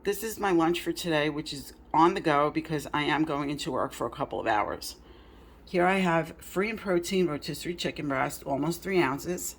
This is my lunch for today, which is on the go because I am going into work for a couple of hours. Here I have free and protein rotisserie chicken breast, almost 3 ounces.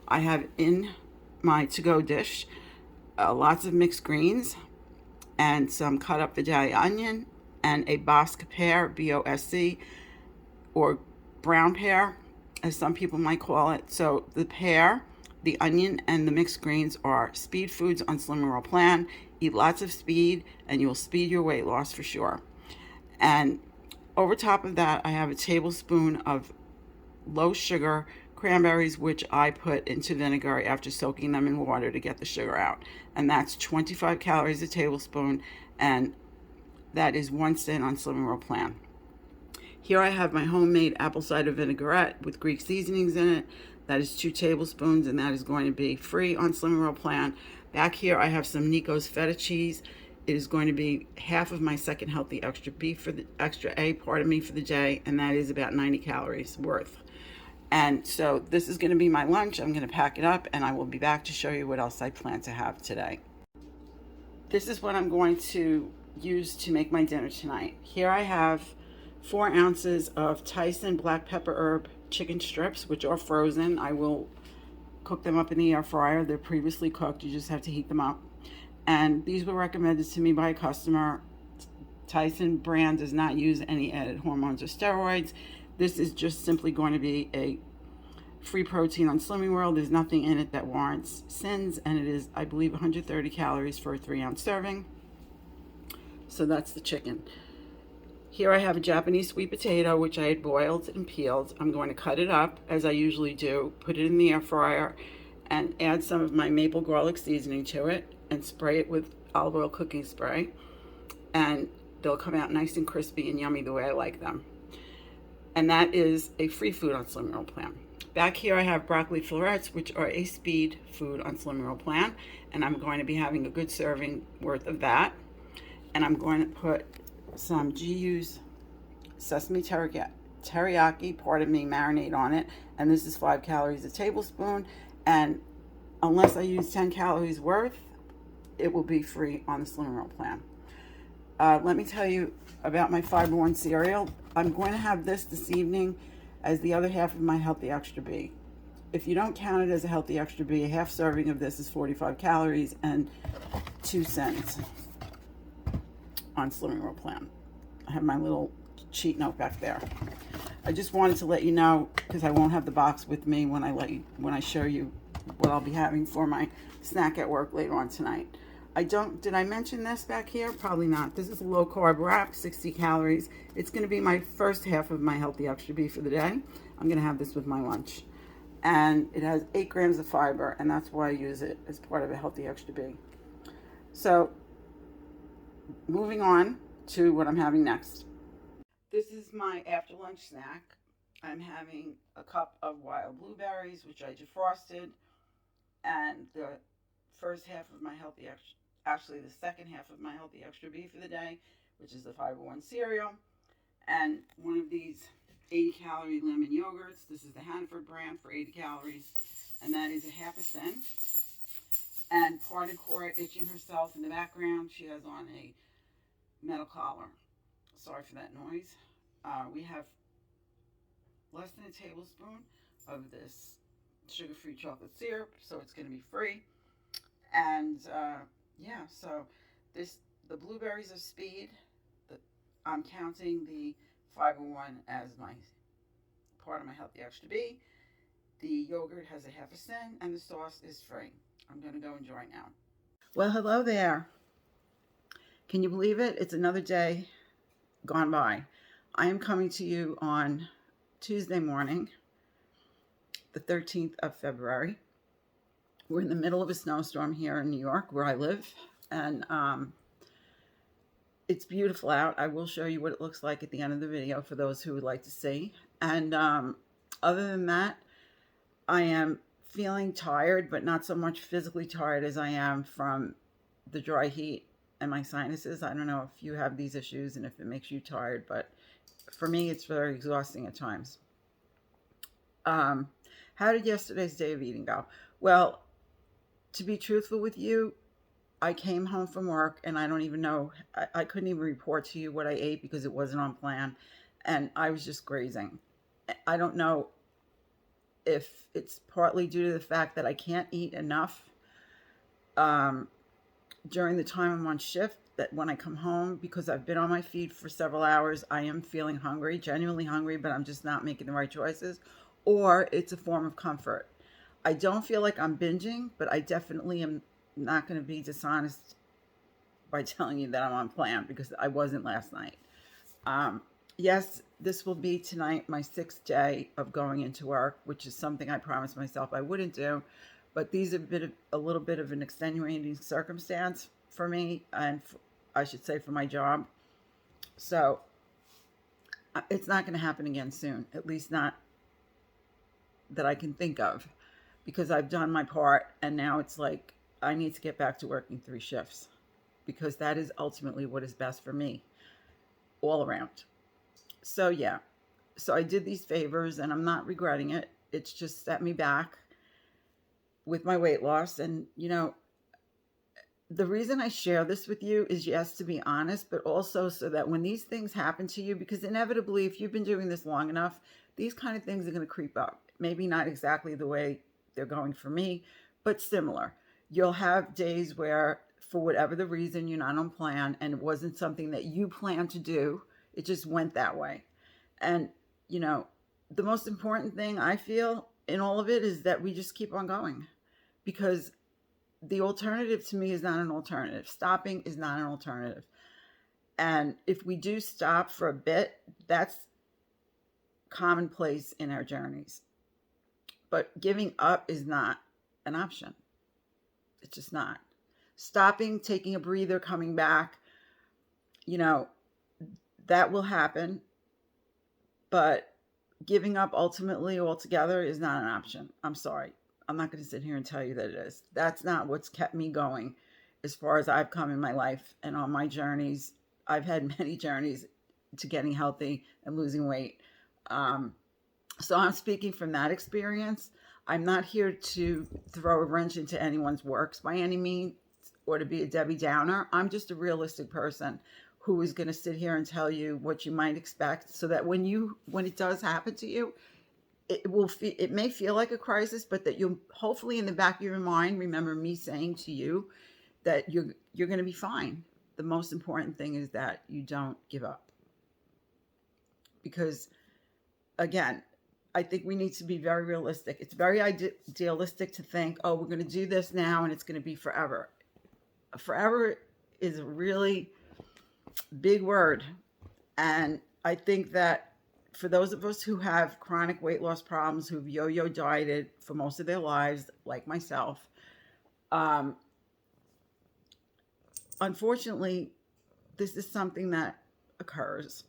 I have in my to-go dish lots of mixed greens and some cut up Vidalia onion and a Bosc pear, B-O-S-C, or brown pear, as some people might call it. So the pear, the onion, and the mixed greens are speed foods on SlimmerRoe plan. Eat lots of speed, and you'll speed your weight loss for sure. And over top of that, I have a tablespoon of low sugar cranberries, which I put into vinegar after soaking them in water to get the sugar out. And that's 25 calories a tablespoon, and that is 1 cent on SlimmerRoe plan. Here I have my homemade apple cider vinaigrette with Greek seasonings in it. That is 2 tablespoons, and that is going to be free on SlimmerRoe plan. Back here I have some Nico's feta cheese. It is going to be half of my second healthy extra beef for the extra A, part of me for the day, and that is about 90 calories worth. And so this is going to be my lunch. I'm going to pack it up, and I will be back to show you what else I plan to have today. This is what I'm going to use to make my dinner tonight. Here I have 4 ounces of Tyson black pepper herb chicken strips, which are frozen. I will cook them up in the air fryer. They're previously cooked. You just have to heat them up. And these were recommended to me by a customer. Tyson brand does not use any added hormones or steroids. This is just simply going to be a free protein on Slimming World. There's nothing in it that warrants sins, and it is, I believe, 130 calories for a 3-ounce serving. So that's the chicken. Here I have a Japanese sweet potato, which I had boiled and peeled. I'm going to cut it up, as I usually do, put it in the air fryer, and add some of my maple garlic seasoning to it, and spray it with olive oil cooking spray. And they'll come out nice and crispy and yummy the way I like them. And that is a free food on SlimmerRoe plan. Back here I have broccoli florets, which are a speed food on SlimmerRoe plan, and I'm going to be having a good serving worth of that. And I'm going to put some GU's sesame teriyaki, pardon me, marinade on it, and this is 5 calories a tablespoon, and unless I use 10 calories worth, it will be free on the SlimmerRoe plan. Let me tell you about my Fiber One cereal. I'm going to have this evening as the other half of my Healthy Extra B. If you don't count it as a Healthy Extra B, a half serving of this is 45 calories and 2 cents on SlimmerRoe plan. I have my little cheat note back there. I just wanted to let you know, because I won't have the box with me when I show you what I'll be having for my snack at work later on tonight. Did I mention this back here? Probably not. This is a low carb wrap, 60 calories. It's going to be my first half of my Healthy Extra B for the day. I'm going to have this with my lunch. And it has 8 grams of fiber, and that's why I use it as part of a Healthy Extra B. So, moving on to what I'm having next. This is my after lunch snack. I'm having a cup of wild blueberries, which I defrosted, and the first half of my the second half of my Healthy Extra B for the day, which is the Fiber One cereal, and one of these 80-calorie lemon yogurts. This is the Hannaford brand for 80 calories, and that is a half a cent. And Parted Cora itching herself in the background. She has on a metal collar. Sorry for that noise. We have less than a tablespoon of this sugar-free chocolate syrup, so it's going to be free. And yeah, so the blueberries are speed. I'm counting the Fiber One as my part of my Healthy Extra B. The yogurt has a half a cent, and the sauce is free. I'm going to go enjoy now. Well, hello there. Can you believe it? It's another day gone by. I am coming to you on Tuesday morning, the 13th of February. We're in the middle of a snowstorm here in New York, where I live, and it's beautiful out. I will show you what it looks like at the end of the video for those who would like to see. And other than that, I am feeling tired, but not so much physically tired as I am from the dry heat and my sinuses. I don't know if you have these issues and if it makes you tired, but for me, it's very exhausting at times. How did yesterday's day of eating go? Well, to be truthful with you, I came home from work and I don't even know, I couldn't even report to you what I ate because it wasn't on plan. And I was just grazing. I don't know if it's partly due to the fact that I can't eat enough um, during the time I'm on shift, that when I come home, because I've been on my feet for several hours, I am feeling hungry, genuinely hungry, but I'm just not making the right choices. Or it's a form of comfort. I don't feel like I'm binging, but I definitely am not going to be dishonest by telling you that I'm on plan because I wasn't last night. Um, yes, this will be tonight my sixth day of going into work, which is something I promised myself I wouldn't do. But these are a little bit of an extenuating circumstance for me, and I should say for my job. So it's not going to happen again soon, at least not that I can think of, because I've done my part, and now it's like I need to get back to working 3 shifts because that is ultimately what is best for me all around. So yeah, so I did these favors and I'm not regretting it. It's just set me back with my weight loss. And, the reason I share this with you is, yes, to be honest, but also so that when these things happen to you, because inevitably, if you've been doing this long enough, these kind of things are going to creep up. Maybe not exactly the way they're going for me, but similar. You'll have days where, for whatever the reason, you're not on plan and it wasn't something that you planned to do. It just went that way. And, you know, the most important thing I feel in all of it is that we just keep on going, because the alternative to me is not an alternative. Stopping is not an alternative. And if we do stop for a bit, that's commonplace in our journeys. But giving up is not an option. It's just not. Stopping, taking a breather, coming back, you know, that will happen. But giving up ultimately altogether is not an option. I'm sorry. I'm not going to sit here and tell you that it is. That's not what's kept me going as far as I've come in my life and on my journeys. I've had many journeys to getting healthy and losing weight. So I'm speaking from that experience. I'm not here to throw a wrench into anyone's works by any means or to be a Debbie Downer. I'm just a realistic person who is going to sit here and tell you what you might expect, so that when it does happen to you, it may feel like a crisis, but that you'll hopefully in the back of your mind remember me saying to you that you're going to be fine. The most important thing is that you don't give up, because again, I think we need to be very realistic. It's very idealistic to think, oh, we're going to do this now and it's going to be forever. Forever is a really big word. And I think that for those of us who have chronic weight loss problems, who've yo-yo dieted for most of their lives, like myself, unfortunately, this is something that occurs.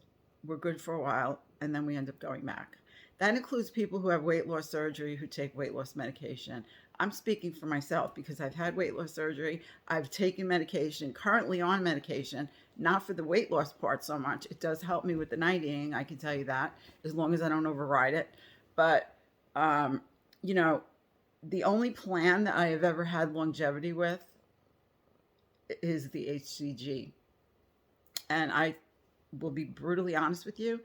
We're good for a while, and then we end up going back. That includes people who have weight loss surgery, who take weight loss medication. I'm speaking for myself because I've had weight loss surgery. I've taken medication, currently on medication, not for the weight loss part so much. It does help me with the night eating, I can tell you that, as long as I don't override it. But, you know, the only plan that I have ever had longevity with is the HCG. And I will be brutally honest with you,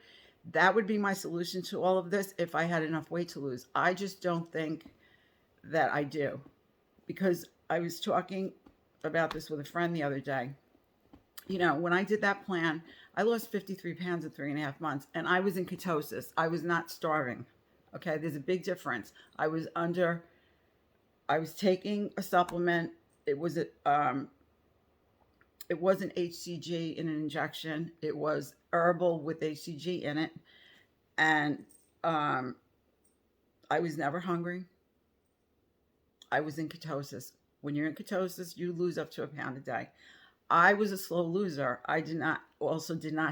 that would be my solution to all of this if I had enough weight to lose. I just don't think that I do, because I was talking about this with a friend the other day. You know, when I did that plan, I lost 53 pounds in 3.5 months, and I was in ketosis. I was not starving. Okay, there's a big difference. I was taking a supplement. It wasn't HCG in an injection. It was herbal with HCG in it. And I was never hungry. I was in ketosis. When you're in ketosis, you lose up to a pound a day. I was a slow loser. I did not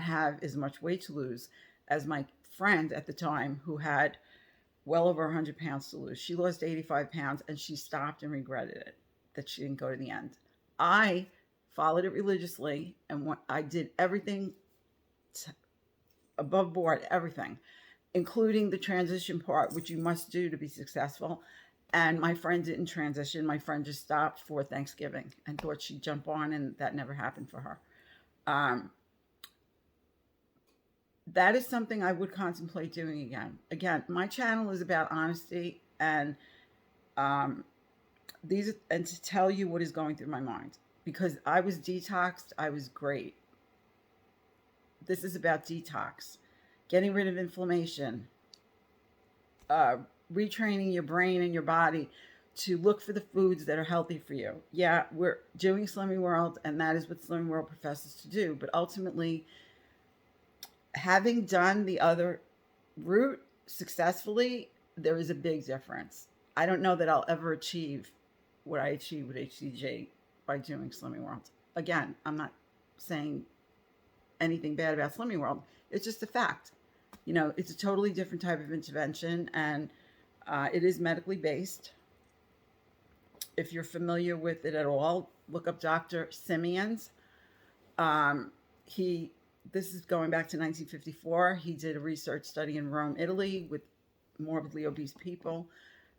have as much weight to lose as my friend at the time, who had well over 100 pounds to lose. She lost 85 pounds and she stopped and regretted it, that she didn't go to the end. I followed it religiously, and I did everything above board, everything, including the transition part, which you must do to be successful. And my friend didn't transition. My friend just stopped for Thanksgiving and thought she'd jump on, and that never happened for her. That is something I would contemplate doing again. Again, my channel is about honesty and and to tell you what is going through my mind, because I was detoxed. I was great. This is about detox, getting rid of inflammation, retraining your brain and your body to look for the foods that are healthy for you. Yeah, we're doing SlimmerRoe, and that is what SlimmerRoe professes to do. But ultimately, having done the other route successfully, there is a big difference. I don't know that I'll ever achieve what I achieved with HCG by doing SlimmerRoe. Again, I'm not saying anything bad about SlimmerRoe. It's just a fact. You know, it's a totally different type of intervention, and it is medically based. If you're familiar with it at all, look up Dr. Simeon's. This is going back to 1954. He did a research study in Rome, Italy, with morbidly obese people,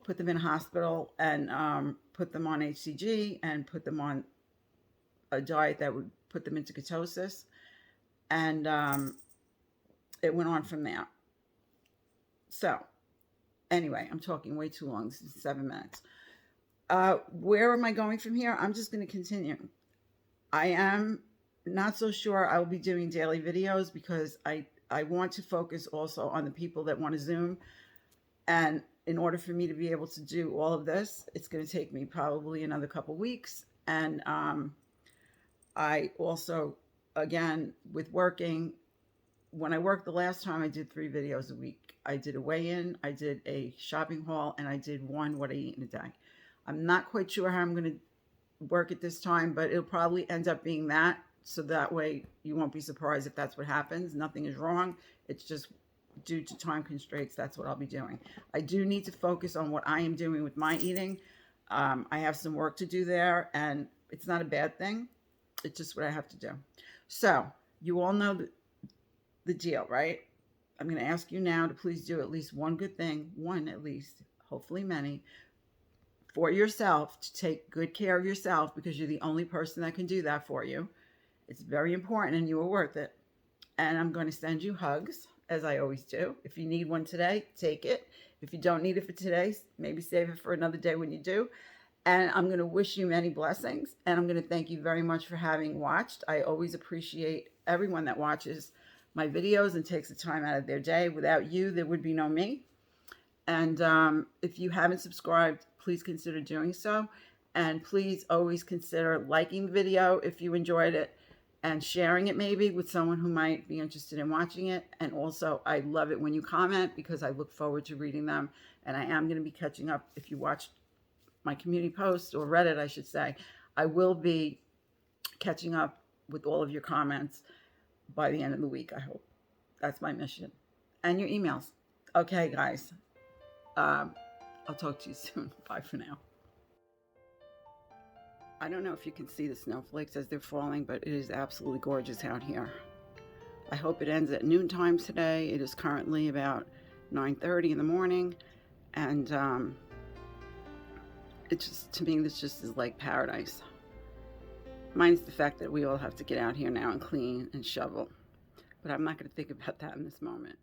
put them in a hospital, and put them on HCG and put them on a diet that would put them into ketosis. And it went on from there. So, anyway, I'm talking way too long. This is 7 minutes. Where am I going from here? I'm just going to continue. I am not so sure I will be doing daily videos, because I want to focus also on the people that want to Zoom. And in order for me to be able to do all of this, it's going to take me probably another couple weeks. And I also, again, with working, when I worked the last time, I did 3 videos a week. I did a weigh-in, I did a shopping haul, and I did one what I eat in a day. I'm not quite sure how I'm going to work it this time, but it'll probably end up being that. So that way you won't be surprised if that's what happens. Nothing is wrong. It's just due to time constraints. That's what I'll be doing. I do need to focus on what I am doing with my eating. I have some work to do there, and it's not a bad thing. It's just what I have to do. So you all know the deal, right? I'm going to ask you now to please do at least one good thing, one at least, hopefully many, for yourself, to take good care of yourself, because you're the only person that can do that for you. It's very important, and you are worth it. And I'm going to send you hugs, as I always do. If you need one today, take it. If you don't need it for today, maybe save it for another day when you do. And I'm going to wish you many blessings. And I'm going to thank you very much for having watched. I always appreciate everyone that watches my videos and takes the time out of their day. Without you, there would be no me. And if you haven't subscribed, please consider doing so. And please always consider liking the video if you enjoyed it, and sharing it maybe with someone who might be interested in watching it. And also, I love it when you comment, because I look forward to reading them. And I am going to be catching up. If you watched my community post, or read it, I should say, I will be catching up with all of your comments by the end of the week, I hope. That's my mission. And your emails. Okay, guys. I'll talk to you soon. Bye for now. I don't know if you can see the snowflakes as they're falling, but it is absolutely gorgeous out here. I hope it ends at noontime today. It is currently about 9:30 in the morning, and it's just, to me, this just is like paradise. Minus the fact that we all have to get out here now and clean and shovel. But I'm not going to think about that in this moment.